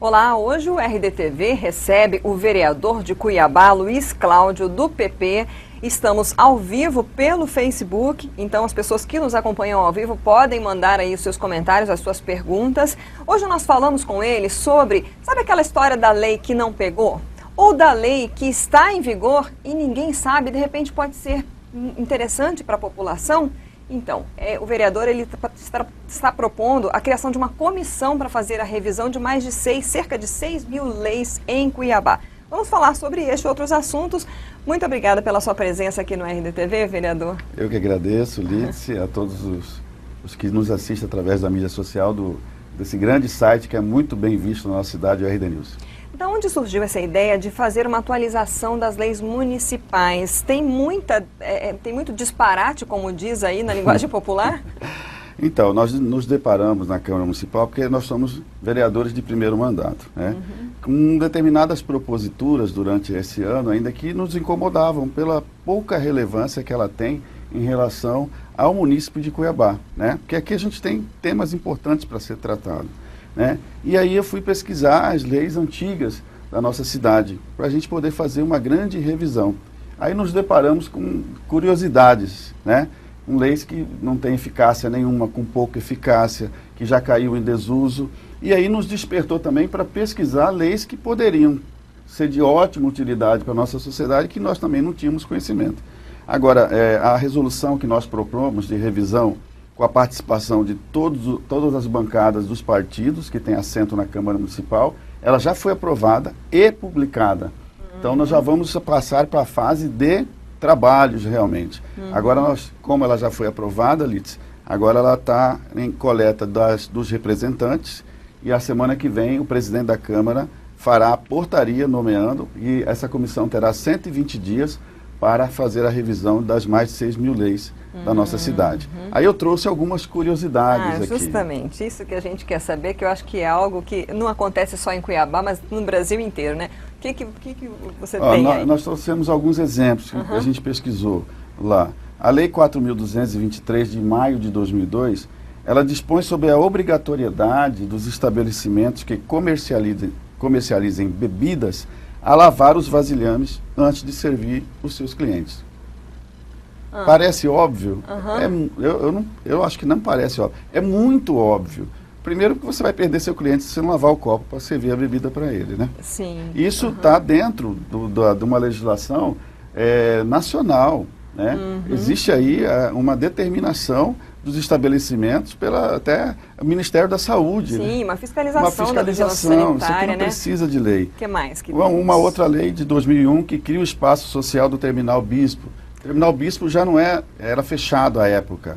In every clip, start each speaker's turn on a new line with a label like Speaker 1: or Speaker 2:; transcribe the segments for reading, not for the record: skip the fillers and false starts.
Speaker 1: Olá, hoje o RDTV recebe o vereador de Cuiabá, Luiz Cláudio, do PP. Estamos ao vivo pelo Facebook, então as pessoas que nos acompanham ao vivo podem mandar aí os seus comentários, as suas perguntas. Hoje nós falamos com ele sobre, sabe aquela história da lei que não pegou? Ou da lei que está em vigor e ninguém sabe, de repente pode ser interessante para a população? Então, o vereador ele está propondo a criação de uma comissão para fazer a revisão de cerca de 6 mil leis em Cuiabá. Vamos falar sobre este e outros assuntos. Muito obrigada pela sua presença aqui no RDTV, vereador.
Speaker 2: Eu que agradeço, Lídice, a todos os que nos assistem através da mídia social desse grande site que é muito bem visto na nossa cidade, o RD News.
Speaker 1: Da onde surgiu essa ideia de fazer uma atualização das leis municipais? Tem muito disparate, como diz aí na linguagem popular?
Speaker 2: Então, nós nos deparamos na Câmara Municipal porque nós somos vereadores de primeiro mandato, né? Com determinadas proposituras durante esse ano, ainda que nos incomodavam pela pouca relevância que ela tem em relação ao município de Cuiabá, né? Porque aqui a gente tem temas importantes para ser tratado, né? E aí eu fui pesquisar as leis antigas da nossa cidade, para a gente poder fazer uma grande revisão. Aí nos deparamos com curiosidades, né? Com leis que não têm eficácia nenhuma, com pouca eficácia, que já caiu em desuso. E aí nos despertou também para pesquisar leis que poderiam ser de ótima utilidade para a nossa sociedade, que nós também não tínhamos conhecimento. Agora, a resolução que nós propomos de revisão, com a participação de todas as bancadas dos partidos que têm assento na Câmara Municipal, ela já foi aprovada e publicada. Então nós já vamos passar para a fase de trabalhos realmente. Agora, como ela já foi aprovada, Lídice, agora ela está em coleta dos representantes e a semana que vem o presidente da Câmara fará a portaria nomeando e essa comissão terá 120 dias para fazer a revisão das mais de 6 mil leis da nossa cidade. Aí eu trouxe algumas curiosidades aqui.
Speaker 1: Justamente, isso que a gente quer saber, que eu acho que é algo que não acontece só em Cuiabá, mas no Brasil inteiro, né? O que você tem aí?
Speaker 2: Nós trouxemos alguns exemplos que a gente pesquisou lá. A Lei 4.223 de maio de 2002, ela dispõe sobre a obrigatoriedade dos estabelecimentos que comercializem bebidas a lavar os vasilhames antes de servir os seus clientes. Parece óbvio? Eu acho que não parece óbvio. É muito óbvio. Primeiro que você vai perder seu cliente se você não lavar o copo para servir a bebida para ele, né?
Speaker 1: Sim.
Speaker 2: Isso está dentro de uma legislação nacional, né? Existe aí uma determinação dos estabelecimentos até o Ministério da Saúde.
Speaker 1: Sim, né? Uma fiscalização da vigilância
Speaker 2: sanitária,
Speaker 1: sanitária,
Speaker 2: isso aqui não precisa de lei.
Speaker 1: O que mais?
Speaker 2: Uma outra lei de 2001 que cria o espaço social do Terminal Bispo. O Terminal Bispo já não era fechado à época.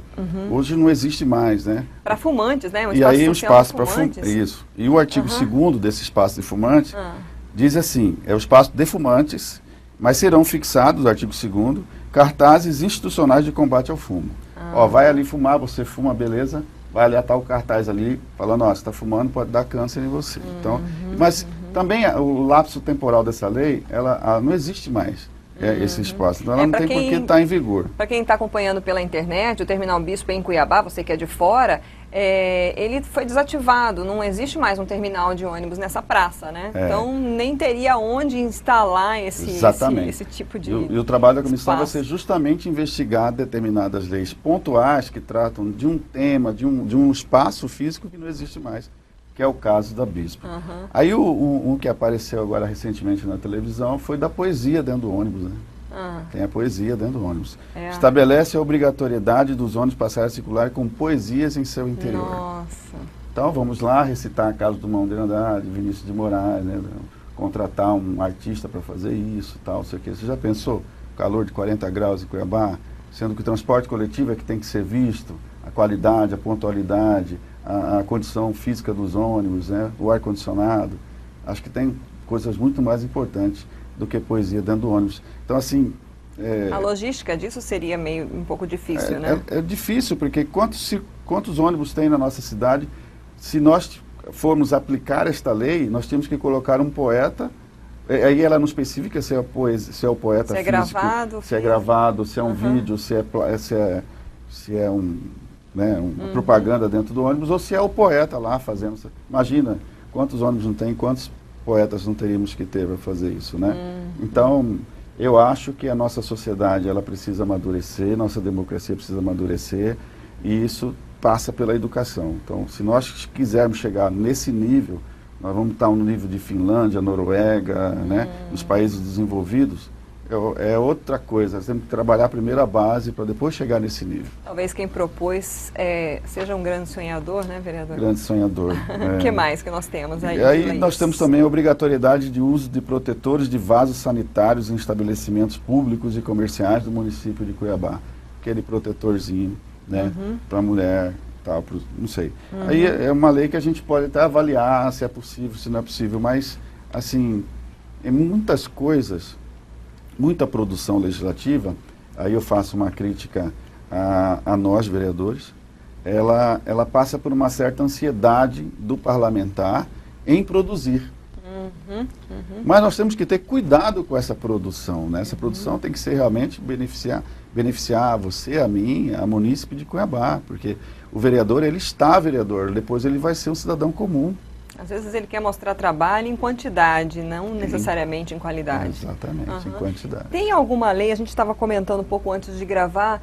Speaker 2: Hoje não existe mais, né?
Speaker 1: Para fumantes, né?
Speaker 2: E aí o espaço para fumantes. Isso. E o artigo 2º desse espaço de fumantes diz assim, é o espaço de fumantes, mas serão fixados, o artigo 2º, cartazes institucionais de combate ao fumo. Vai ali fumar, você fuma, beleza, vai ali atar o cartaz ali, falando, você está fumando, pode dar câncer em você. Então, mas também o lapso temporal dessa lei, ela não existe mais. Esse espaço. Então ela não tem por que estar em vigor.
Speaker 1: Para quem está acompanhando pela internet, o Terminal Bispo em Cuiabá, você que é de fora, ele foi desativado, não existe mais um terminal de ônibus nessa praça, né? Então nem teria onde instalar esse tipo de
Speaker 2: E o trabalho da comissão
Speaker 1: espaço.
Speaker 2: vai ser justamente investigar determinadas leis pontuais que tratam de um tema, de um espaço físico que não existe mais, que é o caso da Bispo. Aí um que apareceu agora recentemente na televisão foi da poesia dentro do ônibus, né? Tem a poesia dentro do ônibus. Estabelece a obrigatoriedade dos ônibus passarem a circular com poesias em seu interior.
Speaker 1: Nossa.
Speaker 2: Então vamos lá recitar a Carlos Drummond de Andrade, Vinícius de Moraes, né? Contratar um artista para fazer isso, tal, sei o quê. Você já pensou? Calor de 40 graus em Cuiabá, sendo que o transporte coletivo é que tem que ser visto, a qualidade, a pontualidade, a condição física dos ônibus, né? O ar-condicionado. Acho que tem coisas muito mais importantes do que poesia dentro do ônibus. Então, assim...
Speaker 1: a logística disso seria um pouco difícil, né?
Speaker 2: É difícil, porque quantos ônibus tem na nossa cidade? Se nós formos aplicar esta lei, nós temos que colocar um poeta, aí ela não especifica se é o poeta
Speaker 1: físico,
Speaker 2: gravado, se é gravado, se é um vídeo, se é uma propaganda dentro do ônibus, ou se é o poeta lá fazendo... Imagina, quantos ônibus não tem, quantos poetas não teríamos que ter para fazer isso, né? Então, eu acho que a nossa sociedade, ela precisa amadurecer, nossa democracia precisa amadurecer, e isso passa pela educação. Então, se nós quisermos chegar nesse nível, nós vamos estar no nível de Finlândia, Noruega, né, nos países desenvolvidos, é outra coisa. Nós temos que trabalhar primeiro a base para depois chegar nesse nível.
Speaker 1: Talvez quem propôs seja um grande sonhador, né, vereador?
Speaker 2: Grande sonhador.
Speaker 1: O que mais que nós temos aí?
Speaker 2: E aí nós temos também a obrigatoriedade de uso de protetores de vasos sanitários em estabelecimentos públicos e comerciais do município de Cuiabá. Aquele protetorzinho, né, para a mulher, tal, não sei. Aí é uma lei que a gente pode até avaliar se é possível, se não é possível, mas, assim, em muitas coisas, muita produção legislativa, aí eu faço uma crítica a nós, vereadores, ela passa por uma certa ansiedade do parlamentar em produzir. Mas nós temos que ter cuidado com essa produção, né? Essa produção tem que ser realmente beneficiar você, a mim, a munícipe de Cuiabá, porque o vereador, ele está vereador, depois ele vai ser um cidadão comum.
Speaker 1: Às vezes ele quer mostrar trabalho em quantidade, não necessariamente em qualidade.
Speaker 2: Exatamente, em quantidade.
Speaker 1: Tem alguma lei, a gente estava comentando um pouco antes de gravar,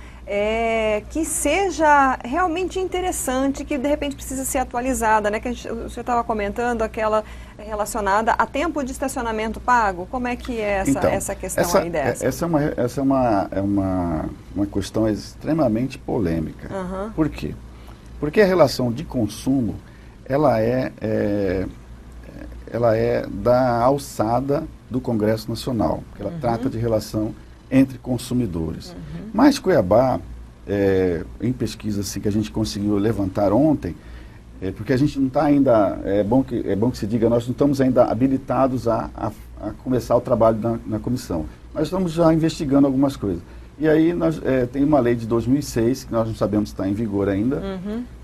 Speaker 1: que seja realmente interessante, que de repente precisa ser atualizada, né? Que o senhor estava comentando, aquela relacionada a tempo de estacionamento pago. Como é que é essa questão aí dessa?
Speaker 2: Essa é uma questão extremamente polêmica. Por quê? Porque a relação de consumo, ela é da alçada do Congresso Nacional, que ela trata de relação entre consumidores. Mas Cuiabá, em pesquisa assim, que a gente conseguiu levantar ontem, porque a gente não está ainda, é bom que se diga, nós não estamos ainda habilitados a começar o trabalho na comissão. Nós estamos já investigando algumas coisas. E aí tem uma lei de 2006, que nós não sabemos se está em vigor ainda,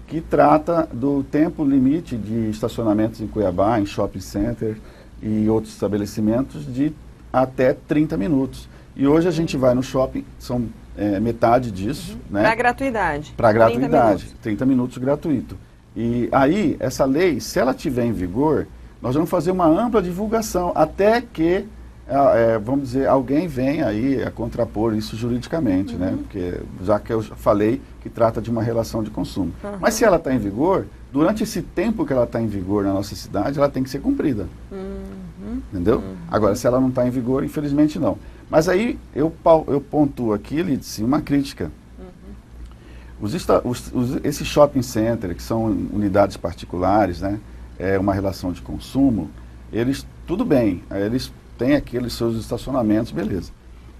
Speaker 2: que trata do tempo limite de estacionamentos em Cuiabá, em shopping center e outros estabelecimentos, de até 30 minutos. E hoje a gente vai no shopping, são metade disso. Né?
Speaker 1: Para gratuidade.
Speaker 2: Para gratuidade, 30 minutos gratuito. E aí, essa lei, se ela estiver em vigor, nós vamos fazer uma ampla divulgação, até que, vamos dizer, alguém venha aí a contrapor isso juridicamente, né? Porque, já que eu falei que trata de uma relação de consumo. Mas se ela está em vigor, durante esse tempo que ela está em vigor na nossa cidade, ela tem que ser cumprida. Entendeu? Agora, se ela não está em vigor, infelizmente não. Mas aí eu pontuo aqui, Lídice, uma crítica. Esses shopping center, que são unidades particulares, né? É uma relação de consumo, eles, tudo bem, eles têm aqueles seus estacionamentos, beleza.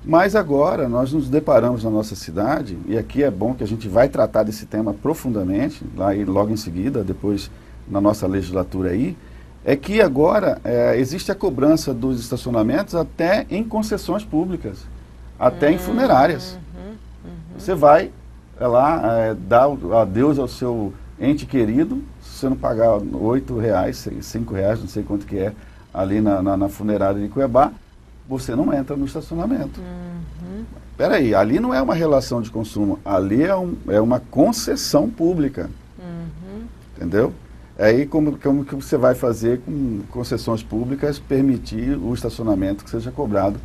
Speaker 2: Mas agora nós nos deparamos na nossa cidade, e aqui é bom que a gente vai tratar desse tema profundamente, lá e logo em seguida, depois na nossa legislatura aí, é que agora existe a cobrança dos estacionamentos até em concessões públicas, até em funerárias. Você vai lá dar adeus ao seu ente querido, se você não pagar R$ 8,00, R$ 5,00, não sei quanto que é, ali na funerária de Cuiabá, você não entra no estacionamento. Espera aí, ali não é uma relação de consumo, ali é uma concessão pública. Entendeu? Aí como que você vai fazer com concessões públicas permitir o estacionamento que seja cobrado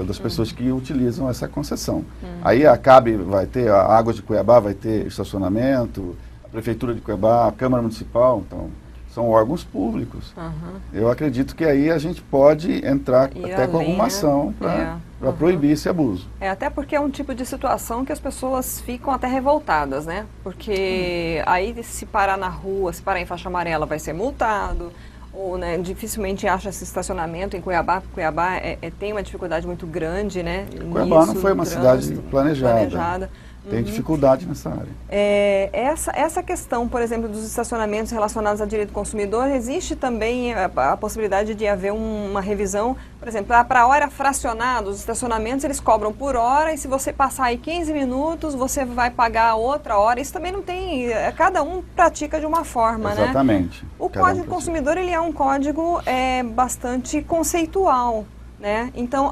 Speaker 2: das pessoas que utilizam essa concessão. Aí a CAB vai ter, a Águas de Cuiabá vai ter estacionamento, a Prefeitura de Cuiabá, a Câmara Municipal, então são órgãos públicos. Eu acredito que aí a gente pode entrar até com alguma ação para proibir esse abuso.
Speaker 1: Até porque é um tipo de situação que as pessoas ficam até revoltadas, né? Porque aí se parar na rua, se parar em faixa amarela, vai ser multado. Ou, né, dificilmente acha esse estacionamento em Cuiabá. Cuiabá tem uma dificuldade muito grande, né?
Speaker 2: Cuiabá não foi uma cidade planejada. Tem dificuldade nessa área.
Speaker 1: Essa questão, por exemplo, dos estacionamentos relacionados ao direito do consumidor, existe também a possibilidade de haver uma revisão, por exemplo, para a hora fracionada, os estacionamentos eles cobram por hora e se você passar aí 15 minutos, você vai pagar outra hora. Isso também não tem, cada um pratica de uma forma,
Speaker 2: Exatamente.
Speaker 1: Né? O Código do Consumidor, ele é um código bastante conceitual. né? Então,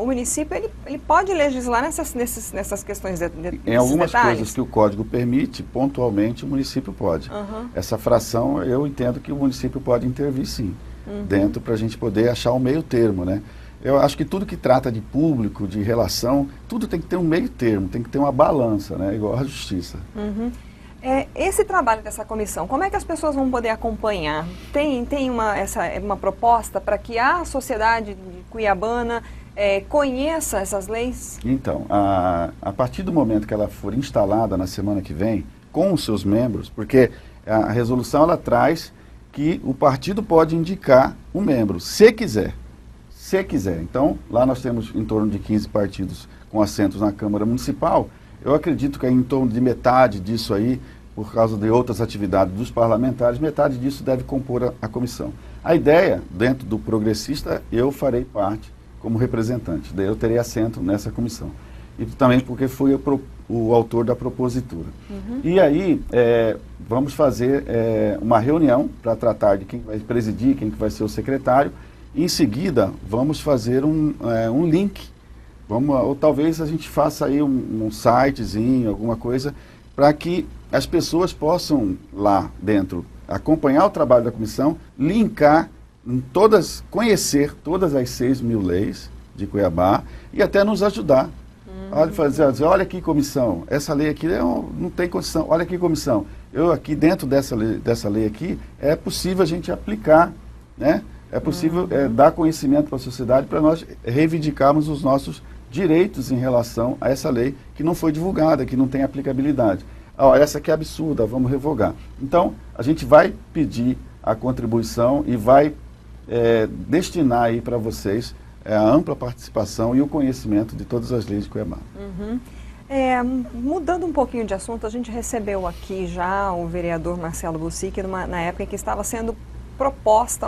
Speaker 1: o município ele pode legislar nessas questões
Speaker 2: em algumas
Speaker 1: detalhes?
Speaker 2: coisas que o Código permite, pontualmente o município pode. Essa fração, eu entendo que o município pode intervir sim, dentro, para a gente poder achar um meio termo, né? Eu acho que tudo que trata de público, de relação, tudo tem que ter um meio termo, tem que ter uma balança, né? Igual a justiça.
Speaker 1: Esse trabalho dessa comissão, como é que as pessoas vão poder acompanhar? Tem uma proposta para que a sociedade cuiabana conheça essas leis?
Speaker 2: Então, a partir do momento que ela for instalada na semana que vem, com os seus membros, porque a resolução ela traz que o partido pode indicar um membro, se quiser. Se quiser. Então, lá nós temos em torno de 15 partidos com assentos na Câmara Municipal. Eu acredito que é em torno de metade disso aí, por causa de outras atividades dos parlamentares, metade disso deve compor a comissão. A ideia, dentro do progressista, eu farei parte como representante, daí eu terei assento nessa comissão. E também porque fui o autor da propositura. E aí, vamos fazer uma reunião para tratar de quem vai presidir, quem que vai ser o secretário. Em seguida, vamos fazer um link, ou talvez a gente faça aí um sitezinho, alguma coisa, para que as pessoas possam lá dentro acompanhar o trabalho da comissão, linkar, conhecer todas as 6.000 leis de Cuiabá e até nos ajudar. Olha aqui, comissão, essa lei aqui não tem condição, olha aqui, comissão, eu aqui dentro dessa lei aqui, é possível a gente aplicar, né? É possível dar conhecimento para a sociedade para nós reivindicarmos os nossos direitos em relação a essa lei que não foi divulgada, que não tem aplicabilidade. Essa aqui é absurda, vamos revogar. Então, a gente vai pedir a contribuição e vai destinar aí para vocês a ampla participação e o conhecimento de todas as leis de Cuiabá.
Speaker 1: Mudando um pouquinho de assunto, a gente recebeu aqui já o vereador Marcelo Bussic na época em que estava sendo proposto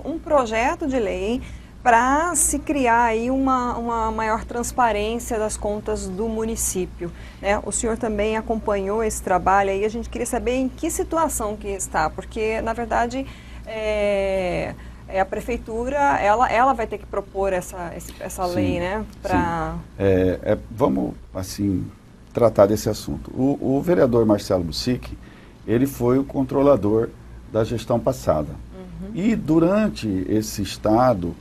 Speaker 1: um projeto de lei para se criar aí uma maior transparência das contas do município, né? O senhor também acompanhou esse trabalho aí, a gente queria saber em que situação que está, porque na verdade a prefeitura, ela vai ter que propor essa lei, né?
Speaker 2: Vamos, assim, tratar desse assunto. O vereador Marcelo Bussic, ele foi o controlador da gestão passada. E durante esse estado,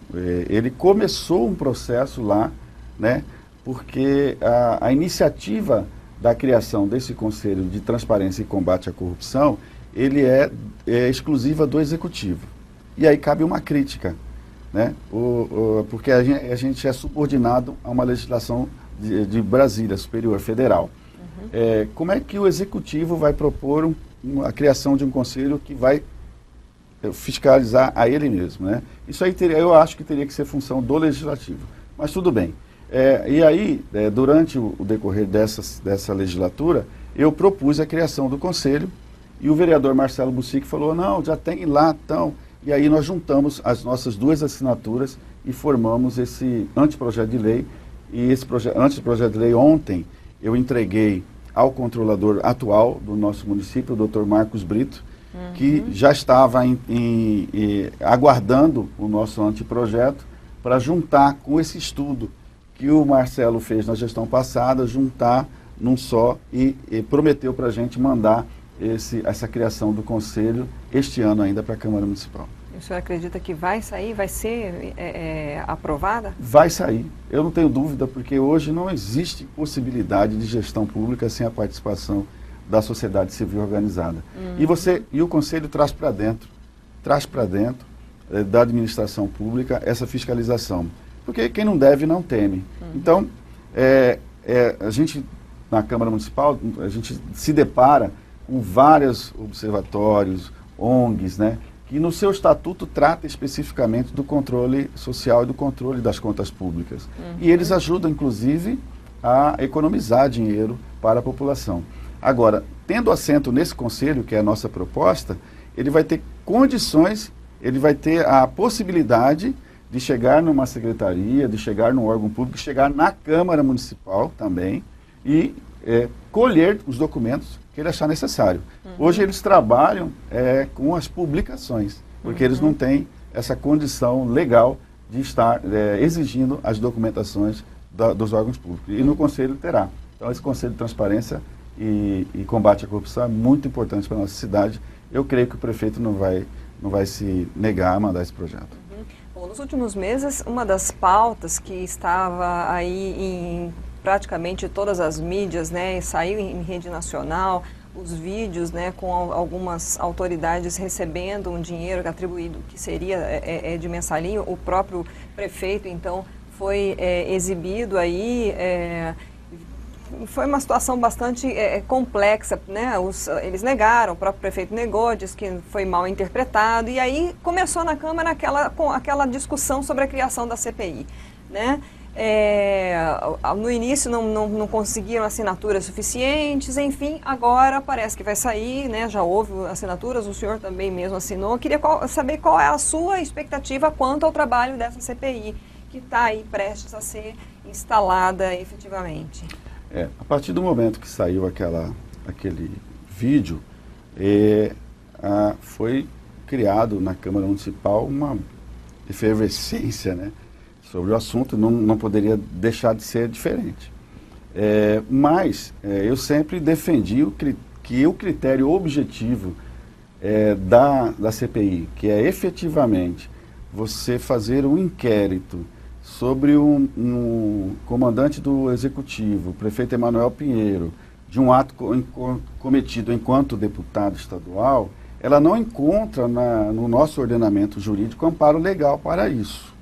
Speaker 2: ele começou um processo lá, né, porque a iniciativa da criação desse Conselho de Transparência e Combate à Corrupção, ele é exclusiva do Executivo. E aí cabe uma crítica, né, porque a gente é subordinado a uma legislação de Brasília, Superior Federal. Como é que o Executivo vai propor a criação de um conselho que vai fiscalizar a ele mesmo, né? Isso aí eu acho que teria que ser função do Legislativo, mas tudo bem. E aí, durante o decorrer dessa legislatura, eu propus a criação do conselho e o vereador Marcelo Bussic falou, não, já tem lá, então. E aí nós juntamos as nossas duas assinaturas e formamos esse anteprojeto de lei. E esse anteprojeto de lei ontem eu entreguei ao controlador atual do nosso município, o Dr. Marcos Brito, que já estava aguardando o nosso anteprojeto para juntar com esse estudo que o Marcelo fez na gestão passada, juntar num só e prometeu para a gente mandar essa criação do Conselho este ano ainda para a Câmara Municipal.
Speaker 1: O senhor acredita que vai sair, vai ser aprovada? Vai sair.
Speaker 2: Eu não tenho dúvida, porque hoje não existe possibilidade de gestão pública sem a participação da sociedade civil organizada. E o Conselho traz para dentro da administração pública essa fiscalização. Porque quem não deve não teme. Então, a gente, na Câmara Municipal, a gente se depara com vários observatórios, ONGs, né, que no seu estatuto trata especificamente do controle social e do controle das contas públicas. E eles ajudam, inclusive, a economizar dinheiro para a população. Agora, tendo assento nesse conselho, que é a nossa proposta, ele vai ter condições, ele vai ter a possibilidade de chegar numa secretaria, de chegar num órgão público, de chegar na Câmara Municipal também e colher os documentos que ele achar necessário. Hoje eles trabalham com as publicações, porque eles não têm essa condição legal de estar exigindo as documentações dos órgãos públicos. E no Conselho terá. Então, esse Conselho de Transparência e Combate à Corrupção é muito importante para a nossa cidade. Eu creio que o prefeito não vai se negar a mandar esse projeto.
Speaker 1: Bom, nos últimos meses, uma das pautas que estava aí em praticamente todas as mídias, né, e saiu em rede nacional, os vídeos, né, com algumas autoridades recebendo um dinheiro atribuído que seria de mensalinho, o próprio prefeito, então, foi exibido aí, foi uma situação bastante complexa, né? Eles negaram, o próprio prefeito negou, disse que foi mal interpretado, e aí começou na Câmara aquela discussão sobre a criação da CPI, né? No início não conseguiram assinaturas suficientes, enfim, agora parece que vai sair, né? Já houve assinaturas, o senhor também mesmo assinou. Queria saber qual é a sua expectativa quanto ao trabalho dessa CPI, que está aí prestes a ser instalada efetivamente.
Speaker 2: A partir do momento que saiu aquele vídeo, foi criado na Câmara Municipal uma efervescência, né, sobre o assunto, não poderia deixar de ser diferente. Mas eu sempre defendi que o critério objetivo da CPI, que é efetivamente você fazer um inquérito sobre um comandante do Executivo, o prefeito Emanuel Pinheiro, de um ato cometido enquanto deputado estadual, ela não encontra no nosso ordenamento jurídico amparo legal para isso.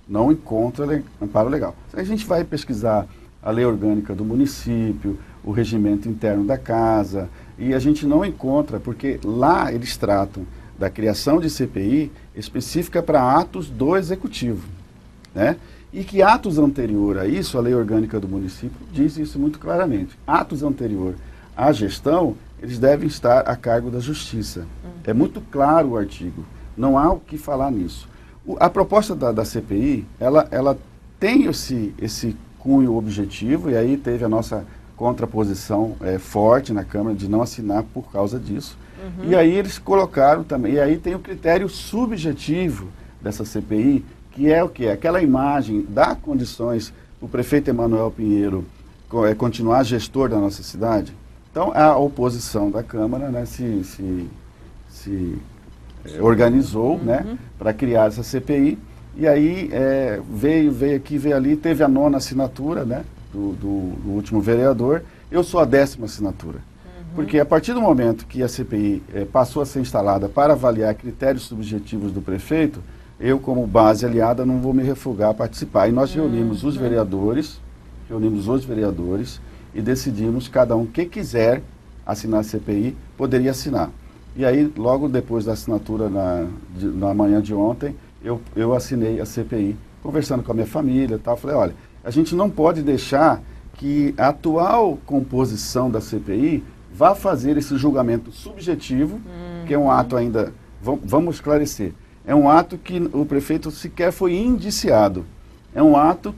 Speaker 2: Não encontra amparo legal. A gente vai pesquisar a lei orgânica do município, o regimento interno da casa, e a gente não encontra, porque lá eles tratam da criação de CPI específica para atos do Executivo, né? E que atos anterior a isso, a lei orgânica do município diz isso muito claramente. Atos anterior à gestão, eles devem estar a cargo da Justiça. É muito claro o artigo, não há o que falar nisso. A proposta da CPI, ela tem esse cunho objetivo, e aí teve a nossa contraposição forte na Câmara de não assinar por causa disso. E aí eles colocaram também, e aí tem o critério subjetivo dessa CPI, que é o quê? Aquela imagem dá condições o prefeito Emanuel Pinheiro continuar gestor da nossa cidade. Então, a oposição da Câmara, né, se organizou, né, para criar essa CPI, e aí veio aqui, veio ali, teve a 9ª assinatura, né, do último vereador. Eu sou a 10ª assinatura. Porque a partir do momento que a CPI passou a ser instalada para avaliar critérios subjetivos do prefeito, eu, como base aliada, não vou me refugar a participar. E nós reunimos os vereadores e decidimos cada um que quiser assinar a CPI, poderia assinar. E aí, logo depois da assinatura na manhã de ontem, eu assinei a CPI, conversando com a minha família e tal. Falei, olha, a gente não pode deixar que a atual composição da CPI vá fazer esse julgamento subjetivo, que é um ato ainda, vamos esclarecer, é um ato que o prefeito sequer foi indiciado. É um ato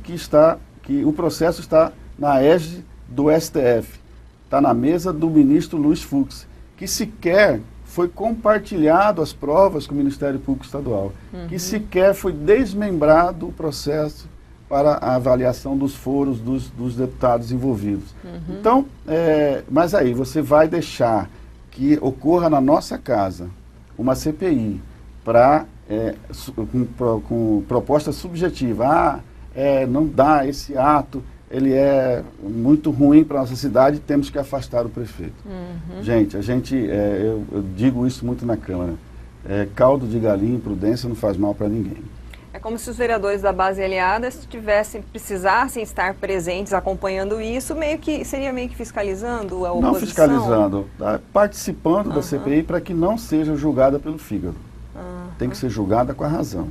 Speaker 2: que o processo está na égide do STF, está na mesa do ministro Luiz Fux, que sequer foi compartilhado as provas com o Ministério Público Estadual, que sequer foi desmembrado o processo para a avaliação dos foros dos deputados envolvidos. Então, mas aí você vai deixar que ocorra na nossa casa uma CPI com proposta subjetiva. Não dá esse ato, ele é muito ruim para a nossa cidade, temos que afastar o prefeito. Gente, eu digo isso muito na Câmara, caldo de galinha, imprudência não faz mal para ninguém.
Speaker 1: É como se os vereadores da base aliada precisassem estar presentes, acompanhando isso, seria meio que fiscalizando a oposição?
Speaker 2: Não fiscalizando, participando da CPI para que não seja julgada pelo fígado. Tem que ser julgada com a razão.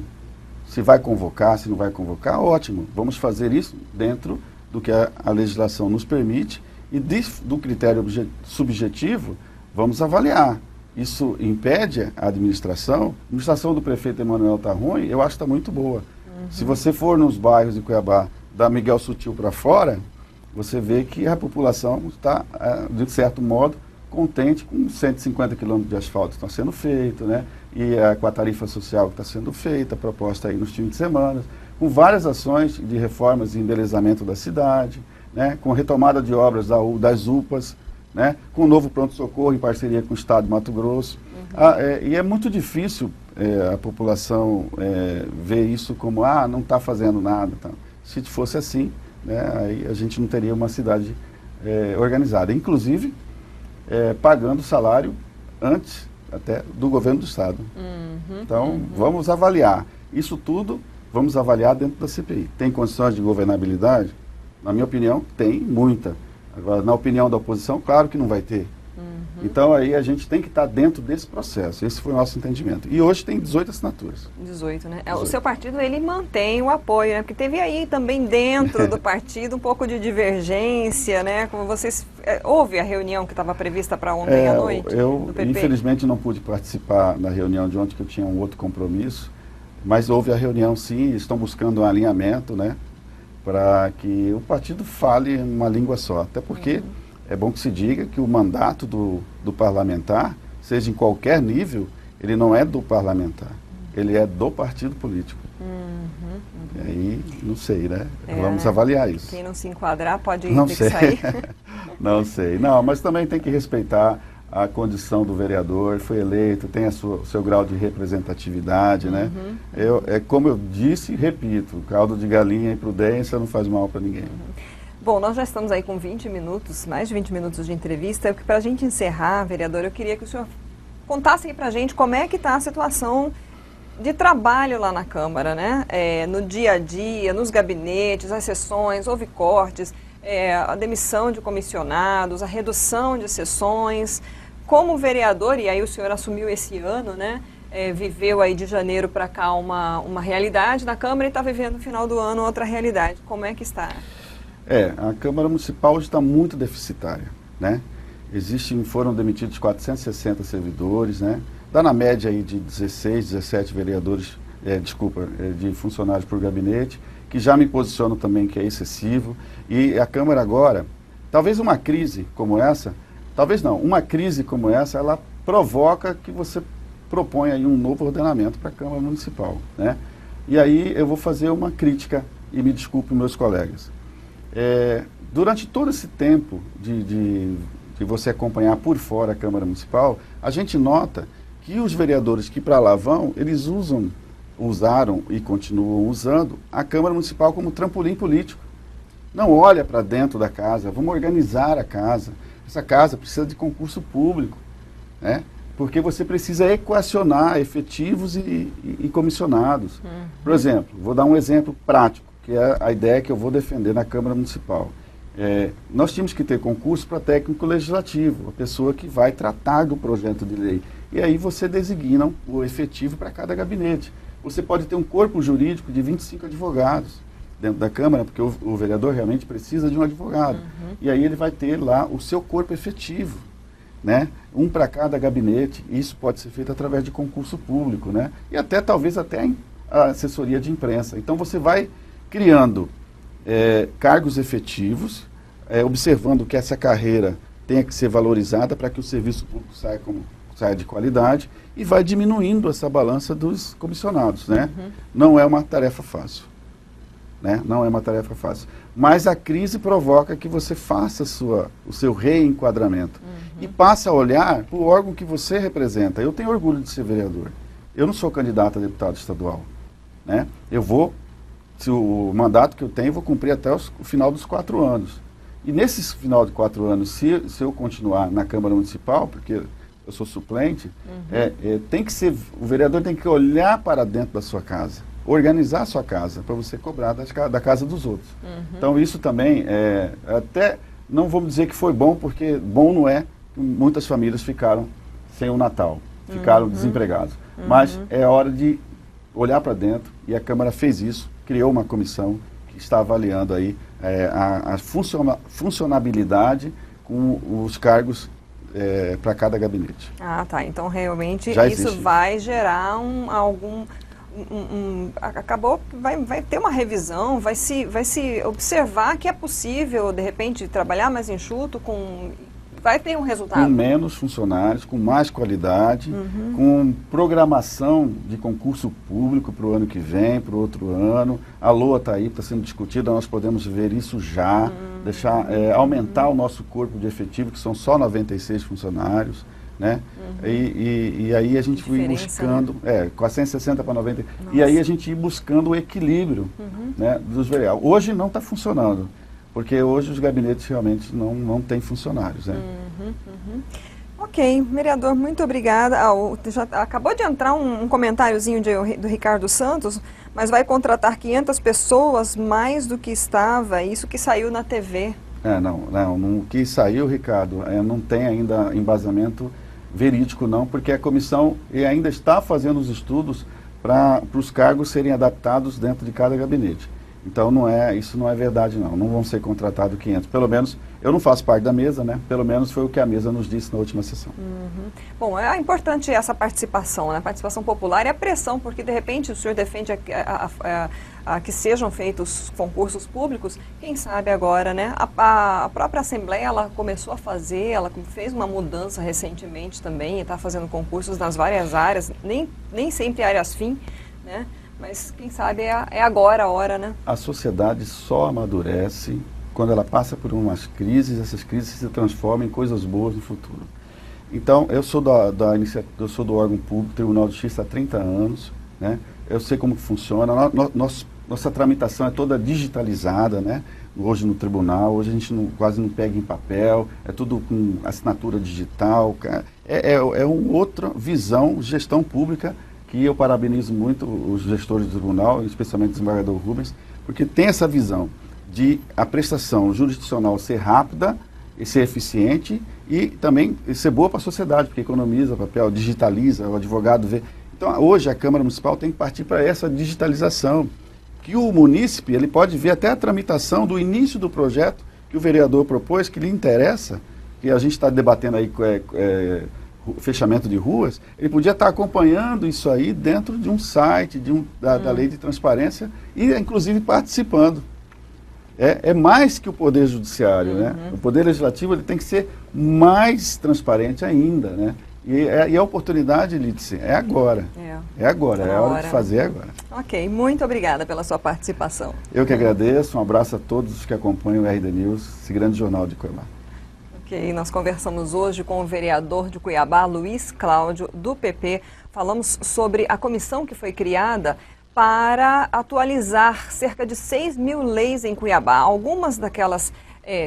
Speaker 2: Se vai convocar, se não vai convocar, ótimo. Vamos fazer isso dentro do que a legislação nos permite e do critério subjetivo, vamos avaliar. Isso impede a administração do prefeito Emanuel está ruim, eu acho que está muito boa. Se você for nos bairros de Cuiabá, da Miguel Sutil para fora, você vê que a população está, de certo modo, contente com 150 quilômetros de asfalto que estão sendo feito, né? E com a tarifa social que está sendo feita, proposta aí nos fins de semana, com várias ações de reformas e embelezamento da cidade, né? Com retomada de obras das UPAs, né? Com o novo pronto-socorro em parceria com o Estado de Mato Grosso. E é muito difícil a população ver isso como, não está fazendo nada. Tá? Se fosse assim, né, aí a gente não teria uma cidade organizada. Inclusive, pagando salário antes até do governo do Estado. Então, vamos avaliar. Isso tudo, vamos avaliar dentro da CPI. Tem condições de governabilidade? Na minha opinião, tem muita. Agora, na opinião da oposição, claro que não vai ter. Então, aí a gente tem que estar dentro desse processo. Esse foi o nosso entendimento. E hoje tem 18 assinaturas.
Speaker 1: 18, né?
Speaker 2: 18.
Speaker 1: O seu partido, ele mantém o apoio, né? Porque teve aí também dentro do partido um pouco de divergência, né? Como vocês... houve a reunião que estava prevista para ontem à noite do PP?
Speaker 2: Infelizmente, não pude participar da reunião de ontem, que eu tinha um outro compromisso. Mas houve a reunião, sim. Estão buscando um alinhamento, né? Para que o partido fale uma língua só. Até porque... É bom que se diga que o mandato do parlamentar, seja em qualquer nível, ele não é do parlamentar, ele é do partido político. E aí, não sei, né? Vamos avaliar isso.
Speaker 1: Quem não se enquadrar pode
Speaker 2: ter
Speaker 1: que sair.
Speaker 2: Não sei. Não, mas também tem que respeitar a condição do vereador, foi eleito, tem o seu grau de representatividade, né? Como eu disse e repito, caldo de galinha e prudência não faz mal para ninguém.
Speaker 1: Bom, nós já estamos aí com 20 minutos, mais de 20 minutos de entrevista. Para a gente encerrar, vereador, eu queria que o senhor contasse aí para a gente como é que está a situação de trabalho lá na Câmara, né? No dia a dia, nos gabinetes, as sessões, houve cortes, a demissão de comissionados, a redução de sessões. Como vereador, e aí o senhor assumiu esse ano, né? Viveu aí de janeiro para cá uma realidade na Câmara e está vivendo no final do ano outra realidade. Como é que está?
Speaker 2: A Câmara Municipal hoje está muito deficitária, né? Foram demitidos 460 servidores, né? Dá na média aí de 16, 17 vereadores, de funcionários por gabinete, que já me posiciono também que é excessivo. E a Câmara agora, talvez uma crise como essa, uma crise como essa, ela provoca que você proponha aí um novo ordenamento para a Câmara Municipal, né? E aí eu vou fazer uma crítica, e me desculpe meus colegas. Durante todo esse tempo de você acompanhar por fora a Câmara Municipal, a gente nota que os vereadores que para lá vão, eles usaram e continuam usando a Câmara Municipal como trampolim político. Não olha para dentro da casa, vamos organizar a casa. Essa casa precisa de concurso público, né? Porque você precisa equacionar efetivos e comissionados. Por exemplo, vou dar um exemplo prático, que é a ideia que eu vou defender na Câmara Municipal. Nós tínhamos que ter concurso para técnico legislativo, a pessoa que vai tratar do projeto de lei. E aí você designa o efetivo para cada gabinete. Você pode ter um corpo jurídico de 25 advogados dentro da Câmara, porque o vereador realmente precisa de um advogado. E aí ele vai ter lá o seu corpo efetivo, né? Um para cada gabinete. Isso pode ser feito através de concurso público, né? E talvez até a assessoria de imprensa. Então você vai criando cargos efetivos, observando que essa carreira tenha que ser valorizada para que o serviço público saia de qualidade e vai diminuindo essa balança dos comissionados, né? Não é uma tarefa fácil, né? Não é uma tarefa fácil. Mas a crise provoca que você faça o seu reenquadramento e passe a olhar para o órgão que você representa. Eu tenho orgulho de ser vereador. Eu não sou candidato a deputado estadual, né? Se o mandato que eu tenho, eu vou cumprir até o final dos 4 anos. E nesse final de 4 anos, se eu continuar na Câmara Municipal, porque eu sou suplente, o vereador tem que olhar para dentro da sua casa, organizar a sua casa, para você cobrar da casa dos outros. Então isso também, até não vamos dizer que foi bom, porque bom não é, muitas famílias ficaram sem o Natal, ficaram desempregados. Mas é hora de olhar para dentro, e a Câmara fez isso, criou uma comissão que está avaliando aí a funcionabilidade com os cargos para cada gabinete. Tá.
Speaker 1: Então realmente isso vai gerar vai ter uma revisão, vai se observar que é possível, de repente, trabalhar mais enxuto vai ter um resultado.
Speaker 2: Com menos funcionários, com mais qualidade, com programação de concurso público para o ano que vem, para o outro ano. A LOA está aí, está sendo discutida, nós podemos ver isso já, aumentar o nosso corpo de efetivo, que são só 96 funcionários. Né? E aí a gente foi buscando, 460 para 90, Nossa. E aí a gente ia buscando o equilíbrio né, dos vereadores. Hoje não está funcionando, porque hoje os gabinetes realmente não têm funcionários. Né?
Speaker 1: Ok, vereador, muito obrigada. Já acabou de entrar um comentáriozinho do Ricardo Santos, mas vai contratar 500 pessoas mais do que estava, isso que saiu na TV.
Speaker 2: O que saiu, Ricardo, não tem ainda embasamento verídico não, porque a comissão ainda está fazendo os estudos para os cargos serem adaptados dentro de cada gabinete. Então isso não é verdade não vão ser contratados 500, pelo menos, eu não faço parte da mesa, né? Pelo menos foi o que a mesa nos disse na última sessão.
Speaker 1: Bom, é importante essa participação, né? A participação popular e a pressão, porque de repente o senhor defende que sejam feitos concursos públicos, quem sabe agora, né? A própria Assembleia, ela começou a fazer, ela fez uma mudança recentemente também, e está fazendo concursos nas várias áreas, nem sempre áreas fim, né? Mas quem sabe é agora a hora, né?
Speaker 2: A sociedade só amadurece quando ela passa por umas crises, essas crises se transformam em coisas boas no futuro. Então, eu sou eu sou do órgão público, Tribunal de Justiça há 30 anos, né? Eu sei como que funciona, nossa tramitação é toda digitalizada, né? Hoje no tribunal, hoje a gente quase não pega em papel, é tudo com assinatura digital, é uma outra visão, gestão pública, que eu parabenizo muito os gestores do tribunal, especialmente o desembargador Rubens, porque tem essa visão de a prestação jurisdicional ser rápida e ser eficiente e também ser boa para a sociedade, porque economiza papel, digitaliza, o advogado vê. Então, hoje a Câmara Municipal tem que partir para essa digitalização, que o munícipe ele pode ver até a tramitação do início do projeto que o vereador propôs, que lhe interessa, que a gente está debatendo aí fechamento de ruas, ele podia estar acompanhando isso aí dentro de um site, da lei de transparência e inclusive participando. É mais que o Poder Judiciário, né? O Poder Legislativo ele tem que ser mais transparente ainda, né? E a oportunidade, Lídice, é agora. É agora, é a hora de fazer agora.
Speaker 1: Ok, muito obrigada pela sua participação.
Speaker 2: Eu que agradeço, um abraço a todos os que acompanham o RD News, esse grande jornal de Cuiabá.
Speaker 1: Ok, nós conversamos hoje com o vereador de Cuiabá, Luiz Cláudio, do PP. Falamos sobre a comissão que foi criada para atualizar cerca de 6.000 leis em Cuiabá. Algumas daquelas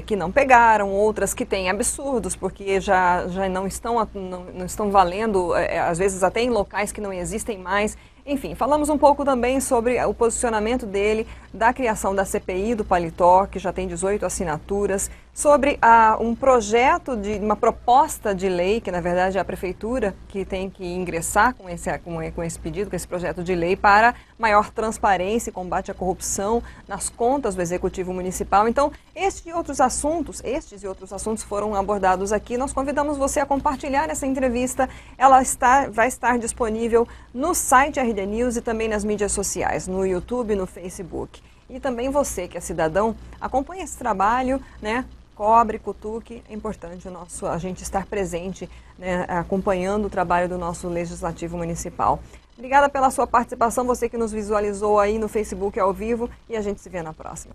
Speaker 1: que não pegaram, outras que têm absurdos, porque já não estão valendo, às vezes até em locais que não existem mais. Enfim, falamos um pouco também sobre o posicionamento dele, da criação da CPI do Paletó, que já tem 18 assinaturas, sobre um projeto, uma proposta de lei, que na verdade é a Prefeitura que tem que ingressar com esse pedido, com esse projeto de lei, para maior transparência e combate à corrupção nas contas do Executivo Municipal. Então, estes e outros assuntos foram abordados aqui. Nós convidamos você a compartilhar essa entrevista. Ela vai estar disponível no site RD News e também nas mídias sociais, no YouTube, no Facebook. E também você, que é cidadão, acompanhe esse trabalho, né? Cobre, cutuque, é importante a gente estar presente, né, acompanhando o trabalho do nosso Legislativo Municipal. Obrigada pela sua participação, você que nos visualizou aí no Facebook ao vivo, e a gente se vê na próxima.